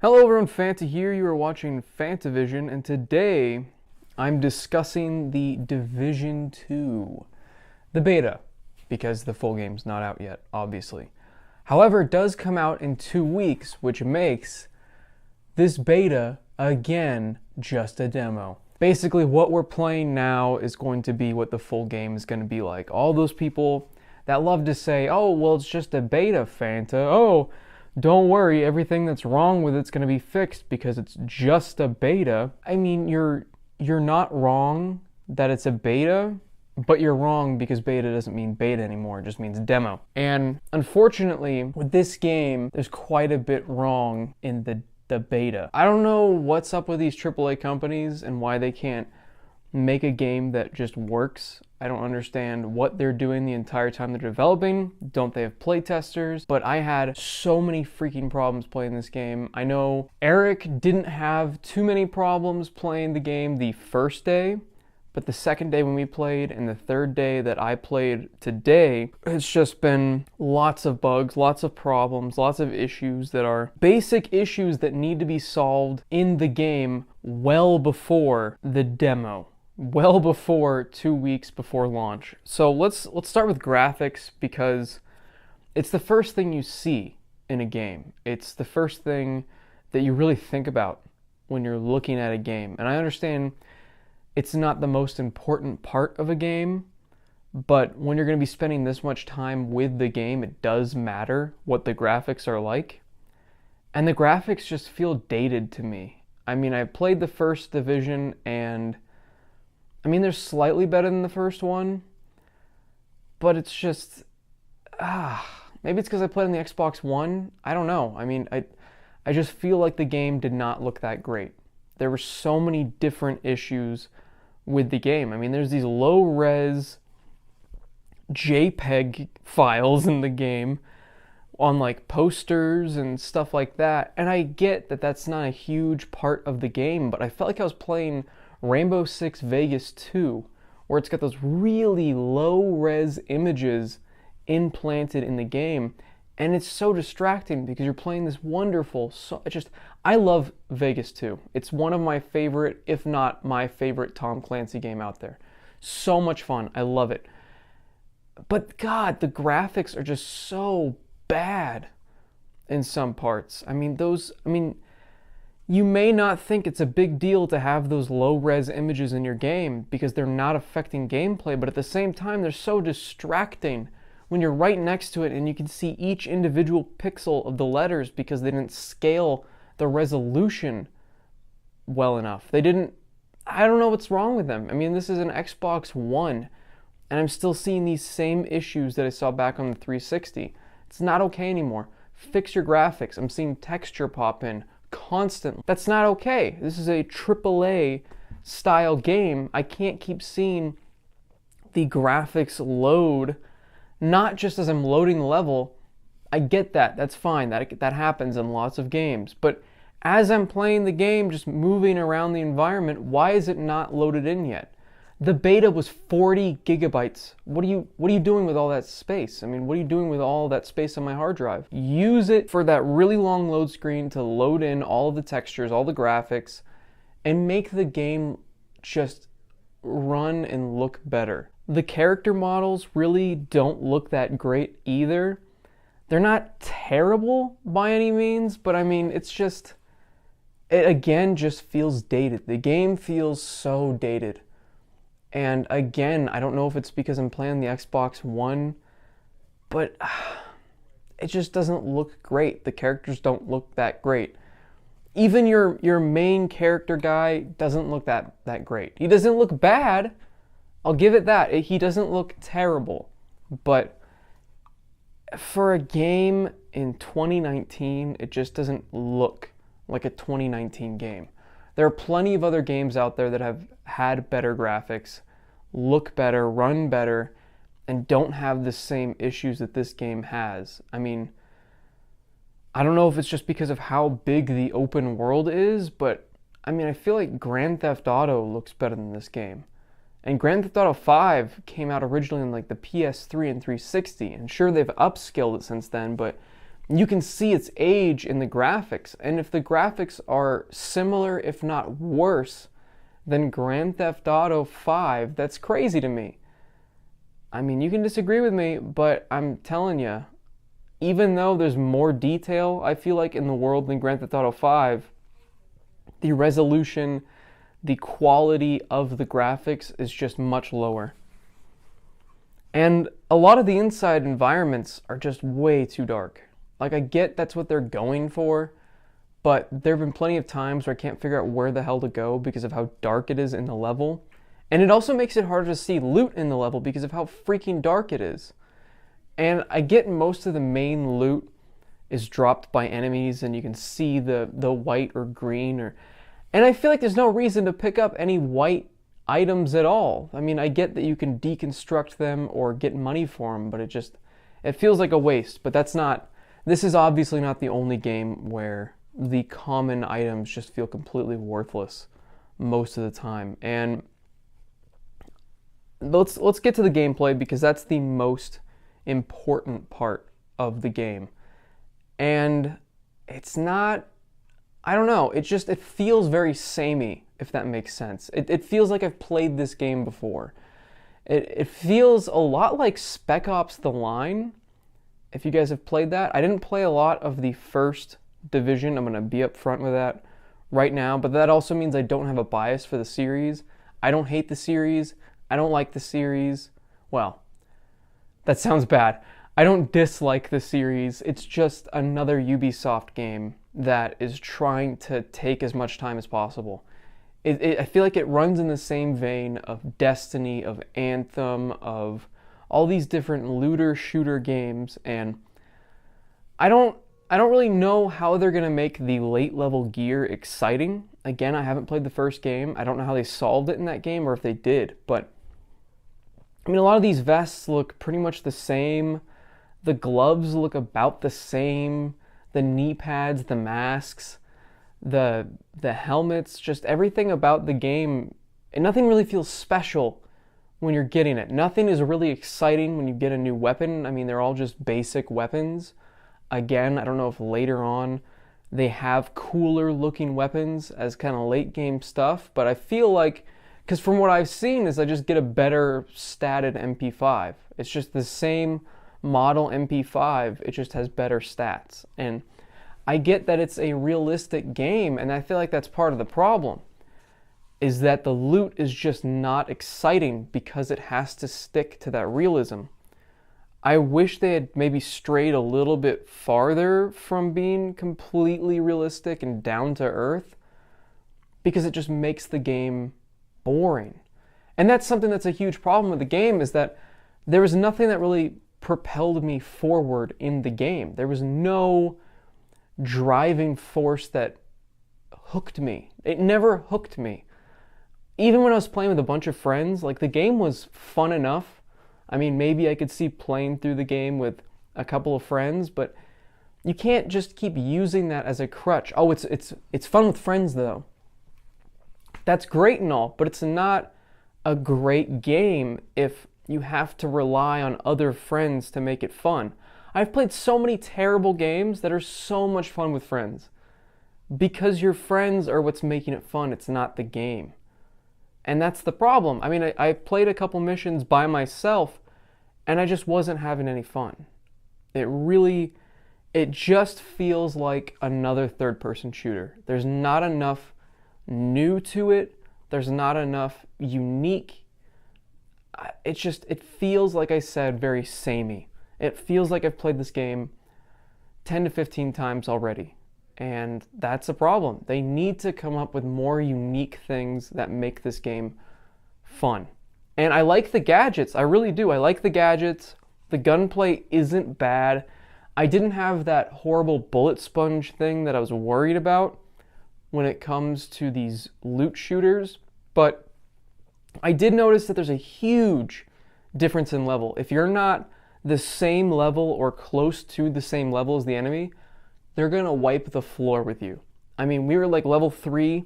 Hello everyone, Fanta here. You are watching Fantavision, and today I'm discussing the Division 2, the beta, because the full game's not out yet, obviously. However, it does come out in 2 weeks, which makes this beta, again, just a demo. Basically, what we're playing now is going to be what the full game is going to be like. All those people that love to say, oh, well, it's just a beta, Fanta. Oh, don't worry, everything that's wrong with it's going to be fixed because it's just a beta. I mean, you're not wrong that it's a beta, but you're wrong because beta doesn't mean beta anymore, it just means demo. And unfortunately, with this game, there's quite a bit wrong in the beta. I don't know what's up with these AAA companies and why they can't make a game that just works. I don't understand what they're doing the entire time they're developing. Don't they have playtesters? But I had so many freaking problems playing this game. I know Eric didn't have too many problems playing the game the first day, but the second day when we played and the third day that I played today, it's just been lots of bugs, lots of problems, lots of issues that are basic issues that need to be solved in the game well before the demo. Well before 2 weeks before launch. So let's start with graphics because it's the first thing you see in a game. It's the first thing that you really think about when you're looking at a game. And I understand it's not the most important part of a game, but when you're going to be spending this much time with the game, it does matter what the graphics are like. And the graphics just feel dated to me. I mean, I played the first Division and I mean, they're slightly better than the first one, but it's just, maybe it's because I played on the Xbox One. I don't know. I mean, I just feel like the game did not look that great. There were so many different issues with the game. I mean, there's these low-res JPEG files in the game on like posters and stuff like that, and I get that that's not a huge part of the game, but I felt like I was playing Rainbow Six Vegas 2, where it's got those really low-res images implanted in the game, and it's so distracting because you're playing this wonderful, I love Vegas 2. It's one of my favorite, if not my favorite Tom Clancy game out there. So much fun. I love it. But God, the graphics are just so bad in some parts. You may not think it's a big deal to have those low-res images in your game because they're not affecting gameplay, but at the same time, they're so distracting when you're right next to it and you can see each individual pixel of the letters because they didn't scale the resolution well enough. I don't know what's wrong with them. I mean, this is an Xbox One, and I'm still seeing these same issues that I saw back on the 360. It's not okay anymore. Fix your graphics. I'm seeing texture pop in constantly. That's not okay. This is a AAA style game. I can't keep seeing the graphics load, not just as I'm loading the level. I get that. That's fine. That happens in lots of games. But as I'm playing the game, just moving around the environment, why is it not loaded in yet? The beta was 40 gigabytes. What are you doing with all that space? I mean, what are you doing with all that space on my hard drive? Use it for that really long load screen to load in all of the textures, all the graphics, and make the game just run and look better. The character models really don't look that great either. They're not terrible by any means, but I mean, it again just feels dated. The game feels so dated. And again, I don't know if it's because I'm playing the Xbox One, but it just doesn't look great. The characters don't look that great. Even your main character guy doesn't look that great. He doesn't look bad. I'll give it that. He doesn't look terrible. But for a game in 2019, it just doesn't look like a 2019 game. There are plenty of other games out there that have had better graphics, look better, run better, and don't have the same issues that this game has. I mean, I don't know if it's just because of how big the open world is, but I mean, I feel like Grand Theft Auto looks better than this game. And Grand Theft Auto 5 came out originally on like the PS3 and 360, and sure, they've upscaled it since then, but You can see its age in the graphics, and if the graphics are similar, if not worse, than Grand Theft Auto 5, that's crazy to me. I mean, you can disagree with me, but I'm telling you, even though there's more detail, I feel like, in the world than Grand Theft Auto 5, the resolution, the quality of the graphics is just much lower. And a lot of the inside environments are just way too dark. Like, I get that's what they're going for, but there have been plenty of times where I can't figure out where the hell to go because of how dark it is in the level. And it also makes it harder to see loot in the level because of how freaking dark it is. And I get most of the main loot is dropped by enemies and you can see the white or green and I feel like there's no reason to pick up any white items at all. I mean, I get that you can deconstruct them or get money for them, but it feels like a waste. But this is obviously not the only game where the common items just feel completely worthless most of the time. And let's get to the gameplay because that's the most important part of the game. And it's not, I don't know, it feels very samey, if that makes sense. It feels like I've played this game before. It feels a lot like Spec Ops: The Line. If you guys have played that, I didn't play a lot of the first Division. I'm going to be up front with that right now, but that also means I don't have a bias for the series. I don't hate the series. I don't like the series. Well, that sounds bad. I don't dislike the series. It's just another Ubisoft game that is trying to take as much time as possible. I feel like it runs in the same vein of Destiny, of Anthem, of all these different looter shooter games, and I don't really know how they're gonna make the late level gear exciting. Again, I haven't played the first game. I don't know how they solved it in that game or if they did, but I mean, a lot of these vests look pretty much the same. The gloves look about the same. The knee pads, the masks, the helmets, just everything about the game, and nothing really feels special when you're getting it. Nothing is really exciting when you get a new weapon. I mean, they're all just basic weapons. Again, I don't know if later on they have cooler looking weapons as kind of late game stuff, but I feel like, because from what I've seen is I just get a better statted MP5. It's just the same model MP5, it just has better stats. And I get that it's a realistic game, and I feel like that's part of the problem, is that the loot is just not exciting because it has to stick to that realism. I wish they had maybe strayed a little bit farther from being completely realistic and down to earth, because it just makes the game boring. And that's something that's a huge problem with the game, is that there was nothing that really propelled me forward in the game. There was no driving force that hooked me. It never hooked me. Even when I was playing with a bunch of friends, like, the game was fun enough. I mean, maybe I could see playing through the game with a couple of friends, but you can't just keep using that as a crutch. Oh, it's fun with friends though. That's great and all, but it's not a great game if you have to rely on other friends to make it fun. I've played so many terrible games that are so much fun with friends. Because your friends are what's making it fun, it's not the game. And that's the problem. I mean, I played a couple missions by myself, and I just wasn't having any fun. It just feels like another third-person shooter. There's not enough new to it. There's not enough unique. It feels, like I said, very samey. It feels like I've played this game 10 to 15 times already. And that's a problem. They need to come up with more unique things that make this game fun. And I like the gadgets. I really do. I like the gadgets. The gunplay isn't bad. I didn't have that horrible bullet sponge thing that I was worried about when it comes to these loot shooters. But I did notice that there's a huge difference in level. If you're not the same level or close to the same level as the enemy, they're gonna wipe the floor with you. I mean, we were like level 3,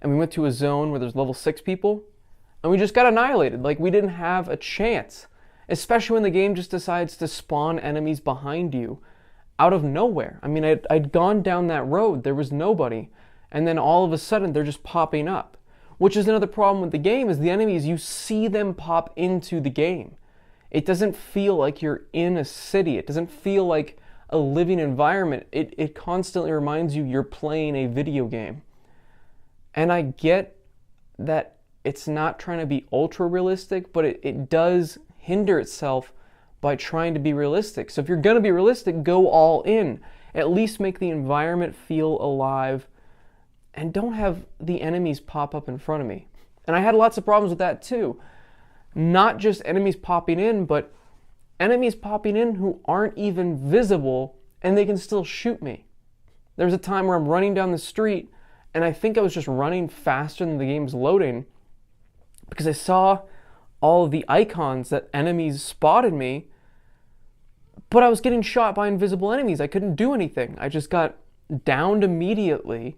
and we went to a zone where there's level 6 people, and we just got annihilated. Like, we didn't have a chance, especially when the game just decides to spawn enemies behind you. out of nowhere. I mean, I'd gone down that road, there was nobody, and then all of a sudden they're just popping up. Which is another problem with the game, is the enemies, you see them pop into the game. It doesn't feel like you're in a city. It doesn't feel like a living environment. It constantly reminds you you're playing a video game. And I get that it's not trying to be ultra realistic, but it does hinder itself by trying to be realistic. So if you're going to be realistic, go all in. At least make the environment feel alive, and don't have the enemies pop up in front of me. And I had lots of problems with that too. Not just enemies popping in, but enemies popping in who aren't even visible, and they can still shoot me. There's a time where I'm running down the street, and I think I was just running faster than the game's loading, because I saw all of the icons that enemies spotted me, but I was getting shot by invisible enemies. I couldn't do anything. I just got downed immediately,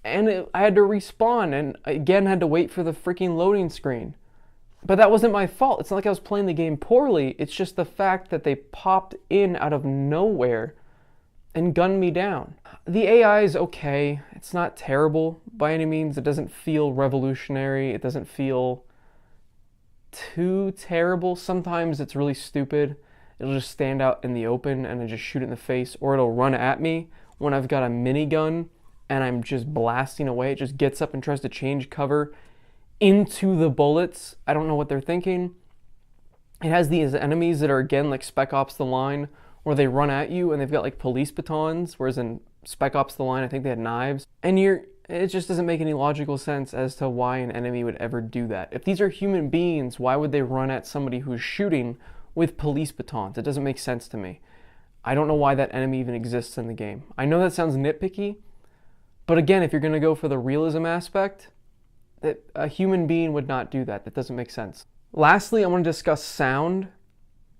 and I had to respawn, and again had to wait for the freaking loading screen. But that wasn't my fault. It's not like I was playing the game poorly. It's just the fact that they popped in out of nowhere and gunned me down. The AI is okay. It's not terrible by any means. It doesn't feel revolutionary. It doesn't feel too terrible. Sometimes it's really stupid. It'll just stand out in the open and I just shoot it in the face, or it'll run at me when I've got a minigun and I'm just blasting away. It just gets up and tries to change cover into the bullets. I don't know what they're thinking. It has these enemies that are, again, like Spec Ops The Line, where they run at you and they've got like police batons, whereas in Spec Ops The Line, I think they had knives. And it just doesn't make any logical sense as to why an enemy would ever do that. If these are human beings, why would they run at somebody who's shooting with police batons? It doesn't make sense to me. I don't know why that enemy even exists in the game. I know that sounds nitpicky, but again, if you're going to go for the realism aspect, that a human being would not do that. That doesn't make sense. Lastly, I want to discuss sound,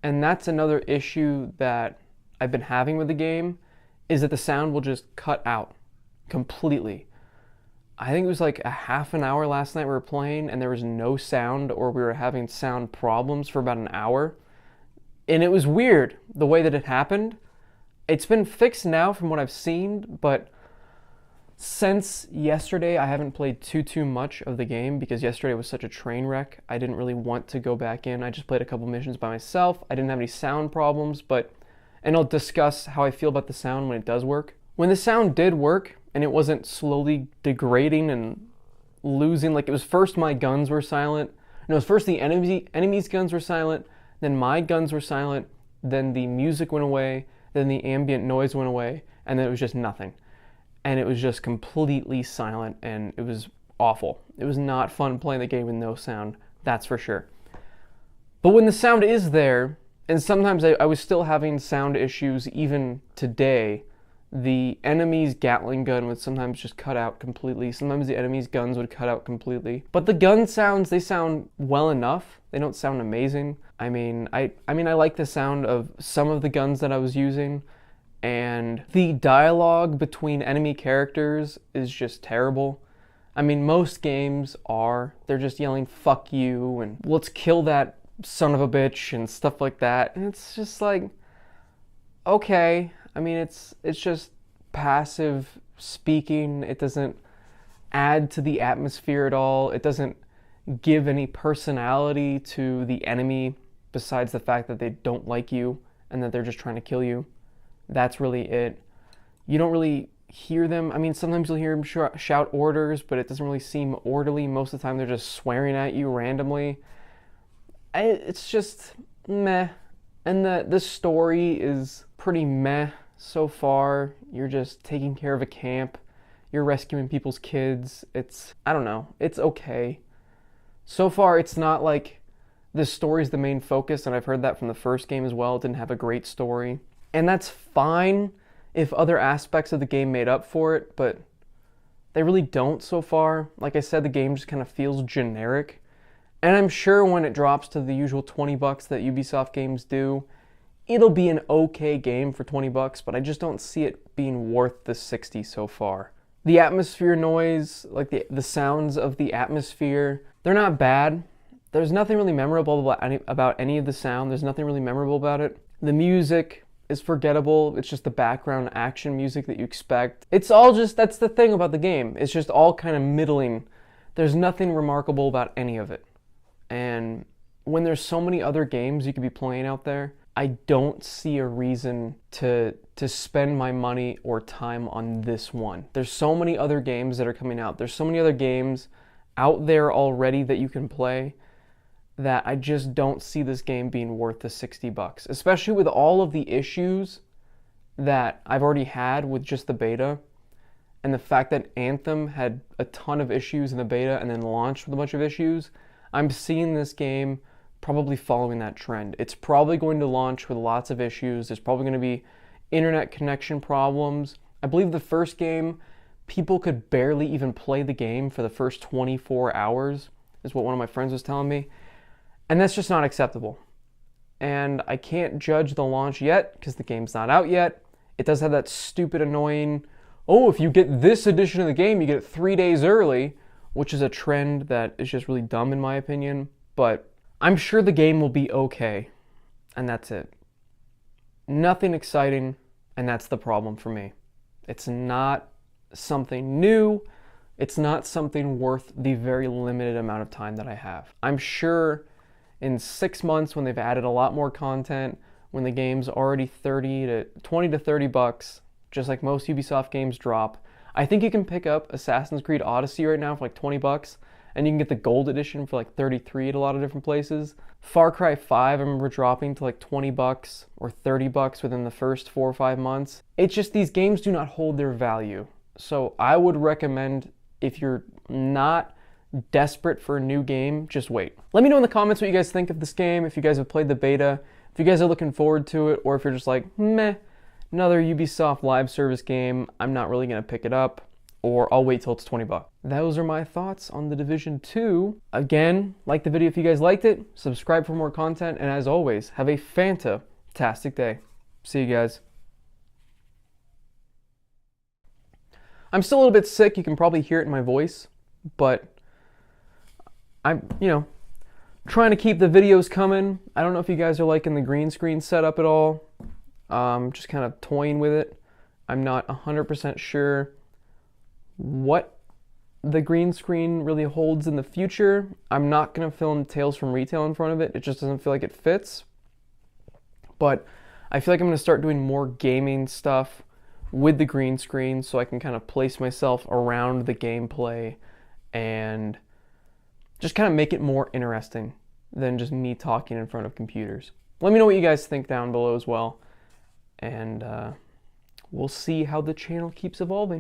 and that's another issue that I've been having with the game, is that the sound will just cut out completely. I think it was like a half an hour last night we were playing and there was no sound, or we were having sound problems for about an hour. And it was weird the way that it happened. It's been fixed now from what I've seen, but since yesterday, I haven't played too much of the game because yesterday was such a train wreck. I didn't really want to go back in. I just played a couple missions by myself. I didn't have any sound problems, and I'll discuss how I feel about the sound when it does work. When the sound did work and it wasn't slowly degrading and losing, like it was first my guns were silent. No, it was first the enemy's guns were silent, then my guns were silent, then the music went away, then the ambient noise went away, and then it was just nothing. And it was just completely silent, and it was awful. It was not fun playing the game with no sound, that's for sure. But when the sound is there, and sometimes I was still having sound issues even today, the enemy's Gatling gun would sometimes just cut out completely. Sometimes the enemy's guns would cut out completely. But the gun sounds, they sound well enough. They don't sound amazing. I mean, I like the sound of some of the guns that I was using. And the dialogue between enemy characters is just terrible. I mean, most games are. They're just yelling, "fuck you," and "let's kill that son of a bitch," and stuff like that. And it's just like, okay. I mean, it's just passive speaking. It doesn't add to the atmosphere at all. It doesn't give any personality to the enemy besides the fact that they don't like you and that they're just trying to kill you. That's really it. You don't really hear them. I mean, sometimes you'll hear them shout orders, but it doesn't really seem orderly. Most of the time, they're just swearing at you randomly. It's just meh. And the story is pretty meh so far. You're just taking care of a camp. You're rescuing people's kids. I don't know. It's okay. So far, it's not like the story's the main focus, and I've heard that from the first game as well. It didn't have a great story. And that's fine if other aspects of the game made up for it, but they really don't so far. Like I said, the game just kind of feels generic. And I'm sure when it drops to the usual $20 that Ubisoft games do, it'll be an okay game for $20, but I just don't see it being worth the $60 so far. The atmosphere noise, like the sounds of the atmosphere, they're not bad. There's nothing really memorable about any of the sound. There's nothing really memorable about it. The music, is forgettable. It's just the background action music that you expect. It's all just, that's the thing about the game. It's just all kind of middling. There's nothing remarkable about any of it. And when there's so many other games you could be playing out there, I don't see a reason to spend my money or time on this one. There's so many other games that are coming out. There's so many other games out there already that you can play that I just don't see this game being worth the $60, especially with all of the issues that I've already had with just the beta, and the fact that Anthem had a ton of issues in the beta and then launched with a bunch of issues. I'm seeing this game probably following that trend. It's probably going to launch with lots of issues. There's probably going to be internet connection problems. I believe the first game, people could barely even play the game for the first 24 hours, is what one of my friends was telling me. And that's just not acceptable. And I can't judge the launch yet because the game's not out yet. It does have that stupid, annoying, oh, if you get this edition of the game, you get it 3 days early, which is a trend that is just really dumb in my opinion. But I'm sure the game will be okay. And that's it. Nothing exciting, and that's the problem for me. It's not something new. It's not something worth the very limited amount of time that I have. I'm sure in 6 months, when they've added a lot more content, when the game's already 20 to 30 bucks, just like most Ubisoft games drop. I think you can pick up Assassin's Creed Odyssey right now for like 20 bucks, and you can get the gold edition for like 33 at a lot of different places. Far Cry 5, I remember dropping to like 20 bucks or 30 bucks within the first 4 or 5 months. It's just these games do not hold their value. So I would recommend, if you're not desperate for a new game, just wait. Let me know in the comments what you guys think of this game, if you guys have played the beta, if you guys are looking forward to it, or if you're just like, meh, another Ubisoft live service game, I'm not really going to pick it up, or I'll wait till it's 20 bucks. Those are my thoughts on The Division 2. Again, like the video if you guys liked it, subscribe for more content, and as always, have a fantastic day. See you guys. I'm still a little bit sick, you can probably hear it in my voice, but I'm, trying to keep the videos coming. I don't know if you guys are liking the green screen setup at all. Just kind of toying with it. I'm not 100% sure what the green screen really holds in the future. I'm not going to film Tales from Retail in front of it. It just doesn't feel like it fits. But I feel like I'm going to start doing more gaming stuff with the green screen so I can kind of place myself around the gameplay and just kind of make it more interesting than just me talking in front of computers. Let me know what you guys think down below as well. And we'll see how the channel keeps evolving.